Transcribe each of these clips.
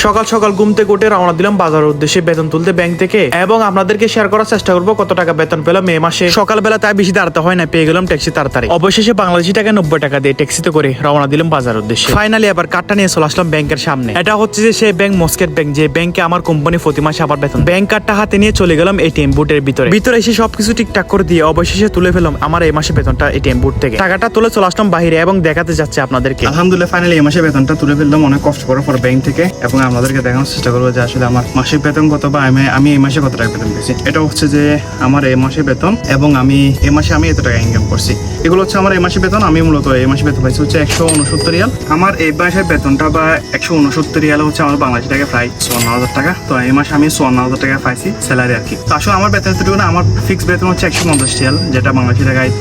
সকাল সকাল ঘুম থেকে উঠে রওনা দিলাম বাজারের উদ্দেশ্যে বেতন তুলতে ব্যাংক থেকে, এবং আপনাদেরকে শেয়ার করার চেষ্টা করবো কত টাকা বেতন পেলাম মে মাসে। সকালবেলা তাই বেশি দাঁড়াতে হয় না, পেয়ে গেলাম ট্যাক্সি তাড়াতাড়ি। অবশেষে বাংলাদেশি টাকা 90 টাকা দিয়ে ট্যাক্সিতে করে রওনা দিলাম বাজারের উদ্দেশ্যে। ফাইনালি আবার কার্ডটা নিয়ে চলে আসলাম ব্যাংকের সামনে। এটা হচ্ছে যে সেই ব্যাংক, মস্কেট ব্যাংক, যে ব্যাংকে আমার কোম্পানি প্রতি মাসে আবার বেতন। ব্যাংক কার্ডটা হাতে নিয়ে চলে গেলাম এটিএম বুথের ভিতরে এসে সবকিছু ঠিকঠাক করে দিয়ে অবশেষে তুলে ফেলাম আমার এই মাসে বেতনটা এটিএম বুথ থেকে। টাকাটা তুলে চলে আসলাম বাইরে এবং দেখাতে যাচ্ছে আপনাদেরকে। আলহামদুলিল্লাহ ফাইনালি এই মাসে বেতনটা তুলে ফেললাম অনেক কষ্ট করার পর ব্যাংক থেকে, এবং আপনাদেরকে দেখানোর চেষ্টা করবো যে আসলে আমার মাসিক বেতন কত, বা আমি এই মাসে কত টাকা বেতন পেয়েছি। এটা হচ্ছে যে আমার এই মাসে বেতন, এবং আমি এই মাসে এত টাকা ইনকাম করছি। এগুলো হচ্ছে আমার এই মাসে বেতন। আমি মূলত এই মাসে বেতন পাইছি হচ্ছে 169 রিয়াল। আমার এই মাসের বেতনটা বা 169 রিয়াল হচ্ছে আমার বাংলাদেশি টাকা প্রায় 54,000 টাকা। তো এই মাসে আমি 54,000 টাকা পাইছি স্যালারি আর কি। তো আসলে আমার বেতন এতটুকু না, আমার ফিক্স বেতন হচ্ছে 150 রিয়াল, যেটা বাংলাদেশি টাকায়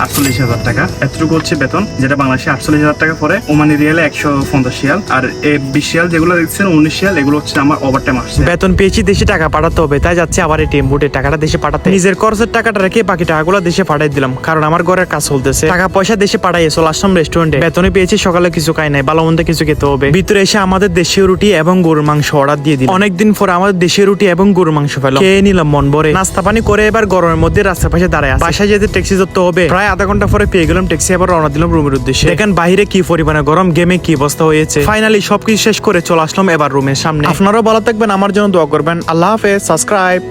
48,000 টাকা। এতটুকু হচ্ছে বেতন, যেটা বাংলাদেশে 48,000 টাকা পরে ওমানি রিয়ালে 150 রিয়াল। আর এই 20 রিয়াল যেগুলো দেখছেন 19 রিয়াল, এগুলো হচ্ছে আমার ওভারটাইম আসছে। বেতন পেয়েছি, দেশে টাকা পাঠাতে হবে, তাই যাচ্ছে আবার এটিএম বুথে টাকাটা দেশে পাঠাতে। নিজের খরচের টাকাটা রেখে বাকি টাকাগুলো দেশে পাঠাই দিলাম, কারণ আমার ঘরের কাজ চলতেছে। টাকা পয়সা দেশে পাঠাই চলে আসলাম রেস্টুরেন্টে। বেতনে পেয়েছি, সকালে কিছু খাই নাই, ভালো মন্দ কিছু খেতে হবে। ভিতরে এসে আমাদের দেশীয় রুটি এবং গরুর মাংস অর্ডার দিয়ে দিলাম। অনেকদিন পরে আমাদের দেশীয় রুটি এবং গরুর মাংস পেলাম, খেয়ে নিলাম মন ভরে। নাস্তা পানি করে এবার গরমের মধ্যে রাস্তার পাশে দাঁড়ায় আছি। বাসায় যেতে ট্যাক্সি ধরতে হবে। প্রায় আধা ঘন্টা পরে পেয়ে গেলাম ট্যাক্সি, আবার রওনা দিলাম রুমের উদ্দেশ্যে। দেখেন বাইরে কি পরিমাণে গরম, গেমে কি অবস্থা হয়েছে। ফাইনালি সবকিছু শেষ করে চলে আসলাম এবার রুমের সামনে। আপনারাও ভালো থাকবেন, আমার জন্য দোয়া করবেন। আল্লাহ হাফেজ, সাবস্ক্রাইব।